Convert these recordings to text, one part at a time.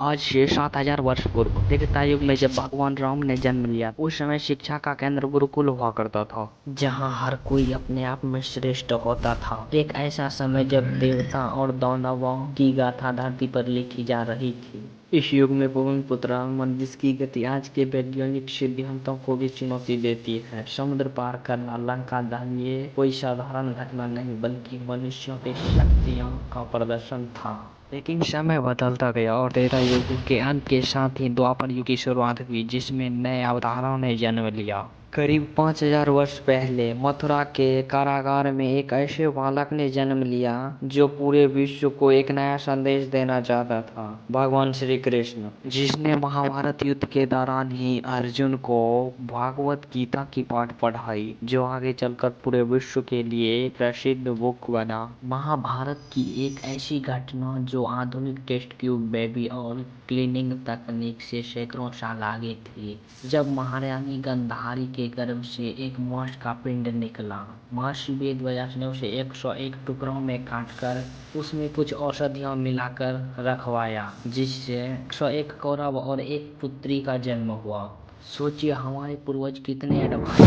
आज से 7,000 वर्ष पूर्व त्रेता युग में जब भगवान राम ने जन्म लिया, उस समय शिक्षा का केंद्र गुरुकुल हुआ करता था, जहाँ हर कोई अपने आप में श्रेष्ठ होता था। एक ऐसा समय जब देवता और दानवों की गाथा धरती पर लिखी जा रही थी। इस युग में पवन पुत्र हनुमान, जिसकी गति आज के वैज्ञानिक सिद्धांतों को भी चुनौती देती है। समुद्र पार करना, लंका दहन, ये कोई साधारण घटना नहीं बल्कि मनुष्यों की शक्तियों का प्रदर्शन था। लेकिन समय बदलता गया और त्रेता युग के अंत के साथ ही द्वापर युग की शुरुआत हुई, जिसमें नए अवतारों ने जन्म लिया। करीब 5,000 वर्ष पहले मथुरा के कारागार में एक ऐसे बालक ने जन्म लिया जो पूरे विश्व को एक नया संदेश देना चाहता था, भगवान श्री कृष्ण, जिसने महाभारत युद्ध के दौरान ही अर्जुन को भागवत गीता की पाठ पढ़ाई, जो आगे चलकर पूरे विश्व के लिए प्रसिद्ध बुक बना। महाभारत की एक ऐसी घटना जो आधुनिक टेस्ट ट्यूब बेबी और क्लीनिंग तकनीक से सैकड़ों साल आगे थी, जब महारानी गांधारी के गर्भ से एक मांस का पिंड निकला। महर्षि वेदव्यास ने उसे 101 टुकड़ों में काटकर उसमें कुछ औषधियां मिलाकर रखवाया, जिससे 101 कौरव और एक पुत्री का जन्म हुआ। सोचिए हमारे पूर्वज कितने एडवांस।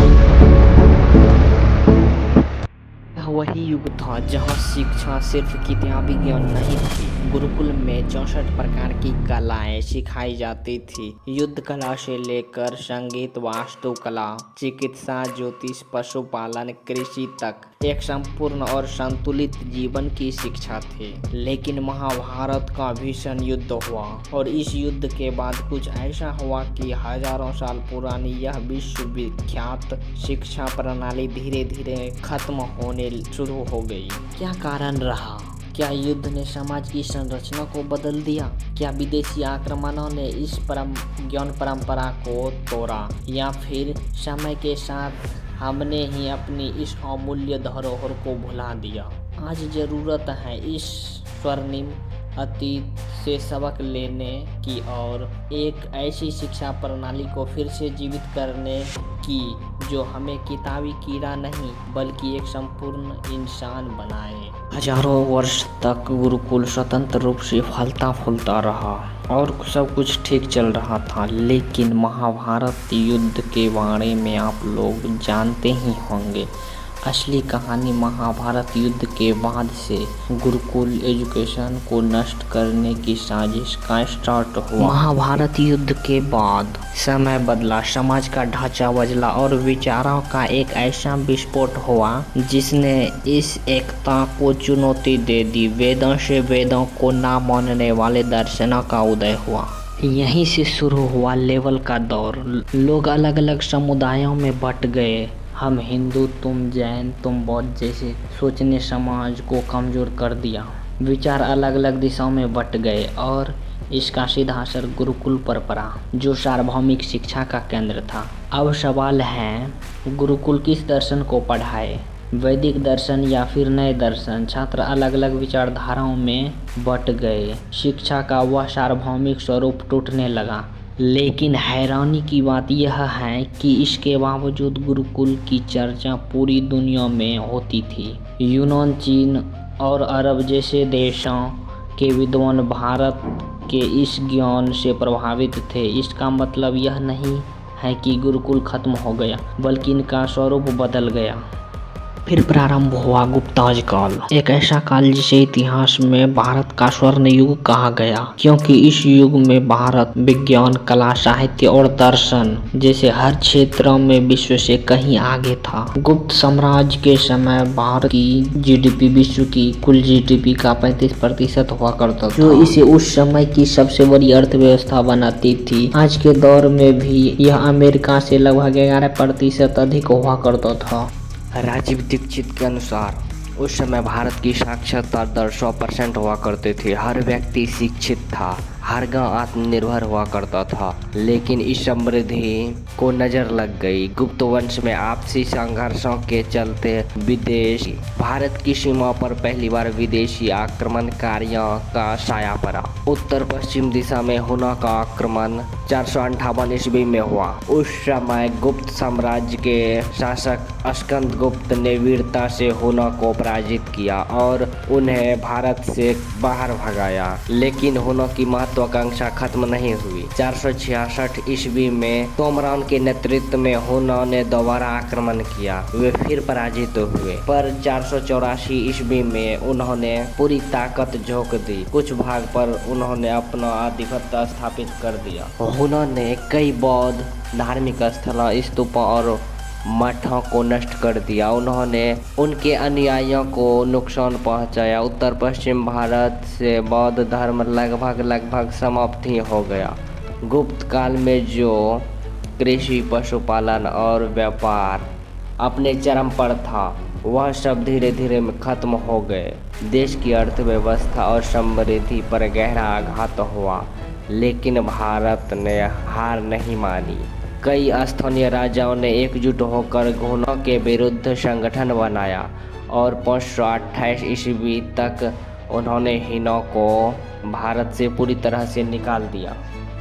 यह वही युग था जहाँ शिक्षा सिर्फ किताबी ज्ञान नहीं थी। गुरुकुल में 64 प्रकार की कलाएं सिखाई जाती थी। युद्ध कला से लेकर संगीत, वास्तुकला, चिकित्सा, ज्योतिष, पशुपालन, कृषि तक एक संपूर्ण और संतुलित जीवन की शिक्षा थी। लेकिन महाभारत का भीषण युद्ध हुआ और इस युद्ध के बाद कुछ ऐसा हुआ कि हजारों साल पुरानी यह विश्वविख्यात शिक्षा प्रणाली धीरे धीरे खत्म होने शुरू हो गई। क्या कारण रहा? क्या युद्ध ने समाज की संरचना को बदल दिया? क्या विदेशी आक्रमणों ने इस ज्ञान परंपरा को तोड़ा, या फिर समय के साथ हमने ही अपनी इस अमूल्य धरोहर को भुला दिया? आज जरूरत है इस स्वर्णिम अतीत से सबक लेने की और एक ऐसी शिक्षा प्रणाली को फिर से जीवित करने की जो हमें किताबी कीड़ा नहीं बल्कि एक संपूर्ण इंसान बनाए। हजारों वर्ष तक गुरुकुल स्वतंत्र रूप से फलता फूलता रहा और सब कुछ ठीक चल रहा था, लेकिन महाभारत युद्ध के बारे में आप लोग जानते ही होंगे। असली कहानी महाभारत युद्ध के बाद से गुरुकुल एजुकेशन को नष्ट करने की साजिश का स्टार्ट हुआ। महाभारत युद्ध के बाद समय बदला, समाज का ढांचा बदला और विचारों का एक ऐसा विस्फोट हुआ जिसने इस एकता को चुनौती दे दी। वेदों से वेदों को ना मानने वाले दर्शनों का उदय हुआ। यहीं से शुरू हुआ लेवल का दौर। लोग अलग अलग समुदायों में बंट गए। हम हिंदू, तुम जैन, तुम बौद्ध जैसे सोचने समाज को कमजोर कर दिया। विचार अलग अलग दिशाओं में बंट गए और इसका सीधा असर गुरुकुल पर पड़ा, जो सार्वभौमिक शिक्षा का केंद्र था। अब सवाल है, गुरुकुल किस दर्शन को पढ़ाए, वैदिक दर्शन या फिर नए दर्शन? छात्र अलग अलग विचारधाराओं में बंट गए। शिक्षा का वह सार्वभौमिक स्वरूप टूटने लगा। लेकिन हैरानी की बात यह है कि इसके बावजूद गुरुकुल की चर्चा पूरी दुनिया में होती थी। यूनान, चीन और अरब जैसे देशों के विद्वान भारत के इस ज्ञान से प्रभावित थे। इसका मतलब यह नहीं है कि गुरुकुल खत्म हो गया, बल्कि इनका स्वरूप बदल गया। फिर प्रारंभ हुआ गुप्ताज काल, एक ऐसा काल जिसे इतिहास में भारत का स्वर्ण युग कहा गया, क्योंकि इस युग में भारत विज्ञान, कला, साहित्य और दर्शन जैसे हर क्षेत्रों में विश्व से कहीं आगे था। गुप्त साम्राज्य के समय भारत की जीडीपी विश्व की कुल जीडीपी का 35% हुआ करता था, जो इसे उस समय की सबसे बड़ी अर्थव्यवस्था बनाती थी। आज के दौर में भी यह अमेरिका से लगभग 11% अधिक हुआ करता था। राजीव दीक्षित के अनुसार उस समय भारत की साक्षरता दर 100% हुआ करती थी। हर व्यक्ति शिक्षित था, हर गांव आत्मनिर्भर हुआ करता था। लेकिन इस समृद्धि को नजर लग गई। गुप्त वंश में आपसी संघर्षों के चलते विदेश भारत की सीमा पर पहली बार विदेशी आक्रमणकारियों का साया पड़ा। उत्तर पश्चिम दिशा में हुना का आक्रमण 458 ईस्वी में हुआ। उस समय गुप्त साम्राज्य के शासक स्कंदगुप्त ने वीरता से हुना को पराजित किया और उन्हें भारत से बाहर भगाया। लेकिन हुना की महत्व महत्वाकांक्षा खत्म नहीं हुई। 466 ईस्वी में तोमरान के नेतृत्व में हुनों ने दोबारा आक्रमण किया। वे फिर पराजित हुए, पर 484 ईस्वी में उन्होंने पूरी ताकत झोंक दी। कुछ भाग पर उन्होंने अपना आधिपत्य स्थापित कर दिया। हुनों ने कई बौद्ध धार्मिक स्थलों, स्तूपों और मठों को नष्ट कर दिया। उन्होंने उनके अनुयायियों को नुकसान पहुंचाया। उत्तर पश्चिम भारत से बौद्ध धर्म लगभग समाप्त ही हो गया। गुप्त काल में जो कृषि, पशुपालन और व्यापार अपने चरम पर था, वह सब धीरे धीरे खत्म हो गए। देश की अर्थव्यवस्था और समृद्धि पर गहरा आघात हुआ, लेकिन भारत ने हार नहीं मानी। कई स्थानीय राजाओं ने एकजुट होकर हुनों के विरुद्ध संगठन बनाया और 528 ईस्वी तक उन्होंने हुनों को भारत से पूरी तरह से निकाल दिया।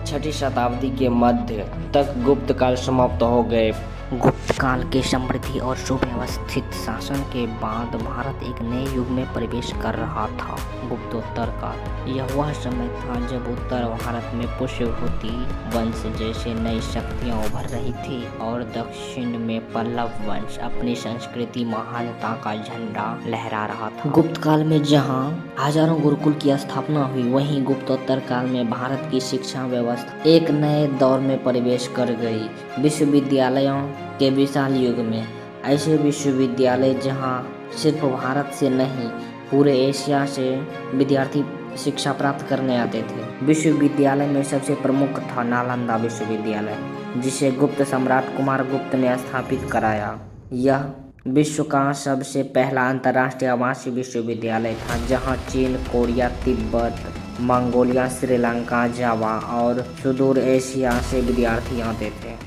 6वीं शताब्दी के मध्य तक गुप्त काल समाप्त हो गए। गुप्त काल के समृद्धि और सुव्यवस्थित शासन के बाद भारत एक नए युग में प्रवेश कर रहा था, गुप्तोत्तर काल। यह वह समय था जब उत्तर भारत में पुष्यभूति वंश जैसे नई शक्तियां उभर रही थी और दक्षिण में पल्लव वंश अपनी संस्कृति महानता का झंडा लहरा रहा था। गुप्त काल में जहाँ हजारों गुरुकुल की स्थापना हुई, वहीं गुप्तोत्तर काल में भारत की शिक्षा व्यवस्था एक नए दौर में प्रवेश कर गई। विश्वविद्यालयों के विशाल युग में ऐसे विश्वविद्यालय जहां सिर्फ भारत से नहीं, पूरे एशिया से विद्यार्थी शिक्षा प्राप्त करने आते थे। विश्वविद्यालय में सबसे प्रमुख था नालंदा विश्वविद्यालय, जिसे गुप्त सम्राट कुमार गुप्त ने स्थापित कराया। यह विश्व का सबसे पहला अंतर्राष्ट्रीय आवासीय विश्वविद्यालय था, जहां चीन, कोरिया, तिब्बत, मंगोलिया, श्रीलंका, जावा और सुदूर एशिया से विद्यार्थी आते थे।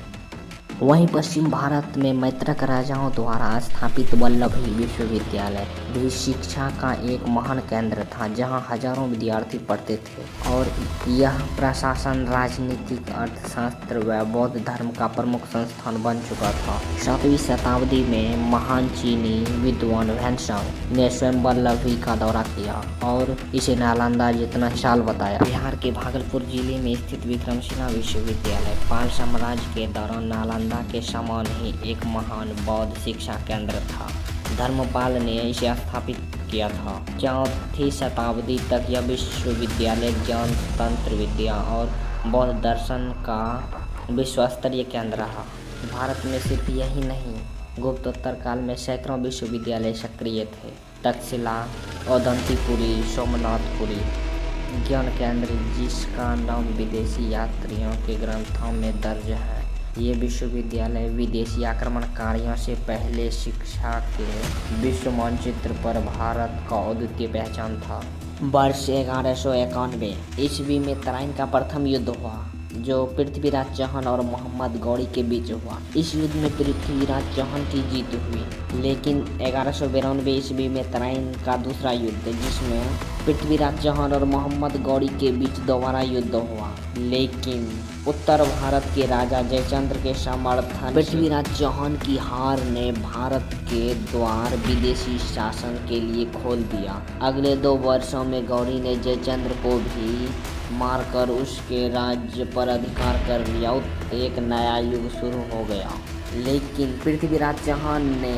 वहीं पश्चिम भारत में मैत्रक राजाओं द्वारा स्थापित वल्लभी विश्वविद्यालय भी शिक्षा का एक महान केंद्र था, जहां हजारों विद्यार्थी पढ़ते थे और यह प्रशासन, राजनीतिक, अर्थशास्त्र व बौद्ध धर्म का प्रमुख संस्थान बन चुका था। 7वीं शताब्दी में महान चीनी विद्वान ह्वेनसांग ने स्वयं वल्लभी का दौरा किया और इसे नालंदा जितना विशाल बताया। बिहार के भागलपुर जिले में स्थित विक्रमशिला विश्वविद्यालय पाल साम्राज्य के दौरान नालंदा के समान ही एक महान बौद्ध शिक्षा केंद्र था। धर्मपाल ने इसे स्थापित किया था। 4वीं शताब्दी तक यह विश्वविद्यालय ज्ञान, तंत्र विद्या और बौद्ध दर्शन का विश्वस्तरीय केंद्र रहा। भारत में सिर्फ यही नहीं, गुप्तोत्तर काल में सैकड़ों विश्वविद्यालय सक्रिय थे। तक्षशिला, औदंतीपुरी, सोमनाथपुरी ज्ञान केंद्र, जिसका नाम विदेशी यात्रियों के ग्रंथों में दर्ज है। ये विश्वविद्यालय विदेशी आक्रमणकारियों से पहले शिक्षा के विश्व मानचित्र पर भारत का अद्वितीय पहचान था। वर्ष 1191 ईस्वी में तराइन का प्रथम युद्ध हुआ, जो पृथ्वीराज चौहान और मोहम्मद गौरी के बीच हुआ। इस युद्ध में पृथ्वीराज चौहान की जीत हुई, लेकिन 1192 ईस्वी में तराइन का दूसरा युद्ध, जिसमें पृथ्वीराज चौहान और मोहम्मद गौरी के बीच दोबारा युद्ध हुआ, लेकिन उत्तर भारत के राजा जयचंद्र के समर्थन पृथ्वीराज चौहान की हार ने भारत के द्वार विदेशी शासन के लिए खोल दिया। अगले 2 वर्षों में गौरी ने जयचंद्र को भी मारकर उसके राज्य पर अधिकार कर लिया। एक नया युग शुरू हो गया, लेकिन पृथ्वीराज चौहान ने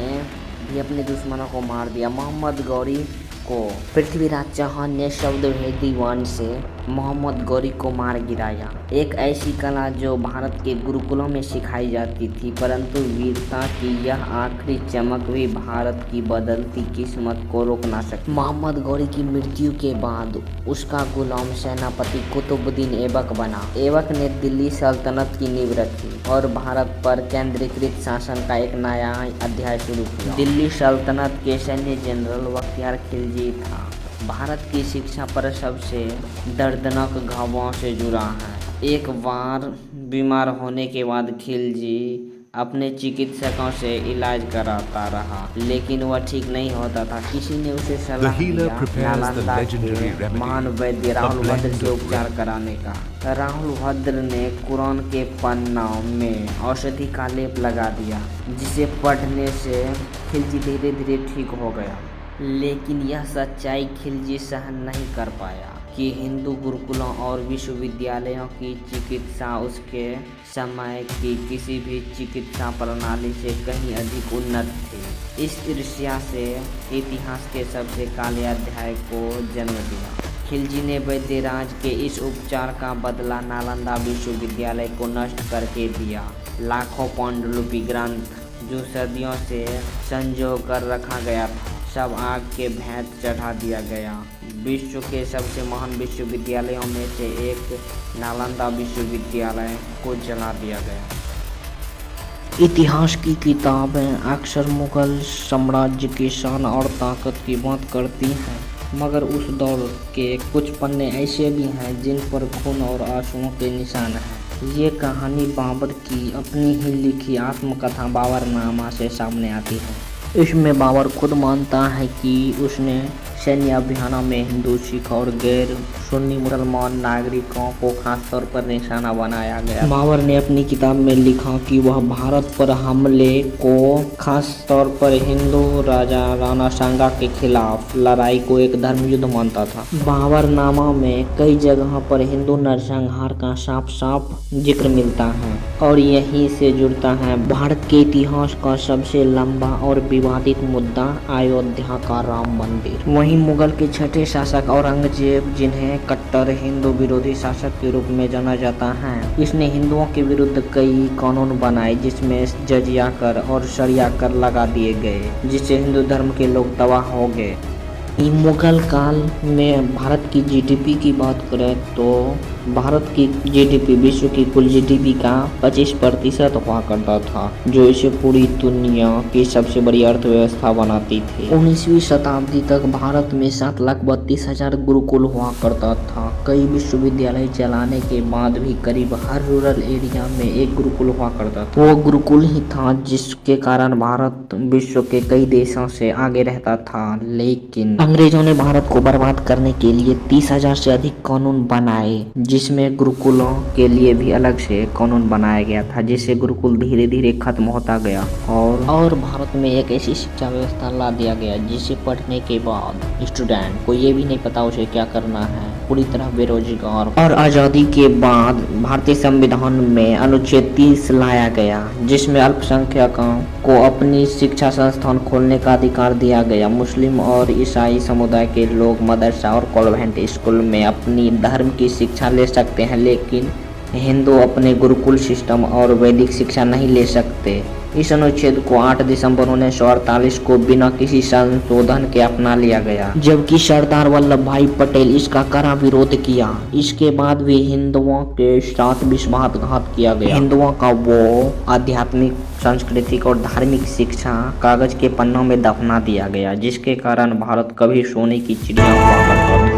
भी अपने दुश्मनों को मार दिया। मोहम्मद गौरी को पृथ्वीराज चौहान ने शब्दभेदी वाण से मोहम्मद गौरी को मार गिराया। एक ऐसी कला जो भारत के गुरुकुलों में सिखाई जाती थी, परंतु वीरता की यह आखिरी चमक भी भारत की बदलती किस्मत को रोक ना सकी। मोहम्मद गौरी की मृत्यु के बाद उसका गुलाम सेनापति कुतुबुद्दीन ऐबक बना। ऐबक ने दिल्ली सल्तनत की नींव रखी और भारत पर केंद्रीकृत शासन का एक नया अध्याय शुरू किया। दिल्ली सल्तनत के सैन्य जनरल बख्तियार खिलजी था। भारत की शिक्षा पर सबसे दर्दनाक घावों से जुड़ा है। एक बार बीमार होने के बाद खिलजी अपने चिकित्सकों से इलाज कराता रहा, लेकिन वह ठीक नहीं होता था। किसी ने उसे सलाह दिया नालंदा के महान वैद्य राहुल भद्र से उपचार कराने का। राहुल भद्र ने कुरान के पन्नों में औषधि का लेप लगा दिया, जिसे पढ़ने से खिलजी धीरे धीरे ठीक हो गया। लेकिन यह सच्चाई खिलजी सहन नहीं कर पाया। कि हिंदू गुरुकुलों और विश्वविद्यालयों की चिकित्सा उसके समय की किसी भी चिकित्सा प्रणाली से कहीं अधिक उन्नत थी। इस ईर्ष्या से इतिहास के सबसे काले अध्याय को जन्म दिया। खिलजी ने वैद्यराज के इस उपचार का बदला नालंदा विश्वविद्यालय को नष्ट करके दिया। लाखों पांडुलिपि ग्रंथ जो सदियों से संजो कर रखा गया था, सब आग के भेंट चढ़ा दिया गया। विश्व के सबसे महान विश्वविद्यालयों में से एक नालंदा विश्वविद्यालय को जला दिया गया। इतिहास की किताबें अक्सर मुगल साम्राज्य की शान और ताकत की बात करती हैं, मगर उस दौर के कुछ पन्ने ऐसे भी हैं जिन पर खून और आंसुओं के निशान हैं। ये कहानी बाबर की अपनी ही लिखी आत्मकथा बाबरनामा से सामने आती है। इसमें बाबर खुद मानता है कि उसने सैन्य अभियानों में हिंदू, सिख और गैर सुन्नी मुसलमान नागरिकों को खास तौर पर निशाना बनाया गया। बाबर ने अपनी किताब में लिखा कि वह भारत पर हमले को खास तौर पर हिंदू राजा राणा सांगा के खिलाफ लड़ाई को एक धर्म युद्ध मानता था। बाबरनामा में कई जगह पर हिंदू नरसंहार का साफ साफ जिक्र मिलता है और यहीं से जुड़ता है भारत के इतिहास का सबसे लंबा और विवादित मुद्दा अयोध्या का राम मंदिर। वहीं मुगल के छठे शासक औरंगजेब, जिन्हें कट्टर हिंदू विरोधी शासक के रूप में जाना जाता है, इसने हिंदुओं के विरुद्ध कई कानून बनाए जिसमें जजिया कर और शरिया कर लगा दिए गए, जिससे हिंदू धर्म के लोग तबाह हो गए। मुगल काल में भारत की जीडीपी की बात करें तो भारत की जीडीपी विश्व की कुल जीडीपी का 25% हुआ करता था, जो इसे पूरी दुनिया की सबसे बड़ी अर्थव्यवस्था बनाती थी। 19वीं शताब्दी तक भारत में 7,32,000 गुरुकुल हुआ करता था। कई विश्वविद्यालय चलाने के बाद भी करीब हर रूरल एरिया में एक गुरुकुल हुआ करता था। वो गुरुकुल ही था जिसके कारण भारत विश्व के कई देशों से आगे रहता था। लेकिन अंग्रेजों ने भारत को बर्बाद करने के लिए 30,000 से अधिक कानून बनाए, जिसमें गुरुकुलों के लिए भी अलग से कानून बनाया गया था, जिससे गुरुकुल धीरे धीरे खत्म होता गया और भारत में एक ऐसी शिक्षा व्यवस्था ला दिया गया जिसे पढ़ने के बाद स्टूडेंट को ये भी नहीं पता उसे क्या करना है, पूरी तरह बेरोजगार। और आज़ादी के बाद भारतीय संविधान में अनुच्छेद 30 लाया गया, जिसमें अल्पसंख्यकों को अपनी शिक्षा संस्थान खोलने का अधिकार दिया गया। मुस्लिम और ईसाई समुदाय के लोग मदरसा और कॉन्वेंट स्कूल में अपनी धर्म की शिक्षा ले सकते हैं, लेकिन हिंदू अपने गुरुकुल सिस्टम और वैदिक शिक्षा नहीं ले सकते। इस अनुच्छेद को 8 दिसंबर 1948 को बिना किसी संशोधन के अपना लिया गया, जबकि सरदार वल्लभ भाई पटेल इसका कड़ा विरोध किया। इसके बाद भी हिंदुओं के साथ विश्वासघात किया गया। हिंदुओं का वो आध्यात्मिक, सांस्कृतिक और धार्मिक शिक्षा कागज के पन्नों में दफना दिया गया, जिसके कारण भारत कभी सोने की चिड़िया हुआ करता था।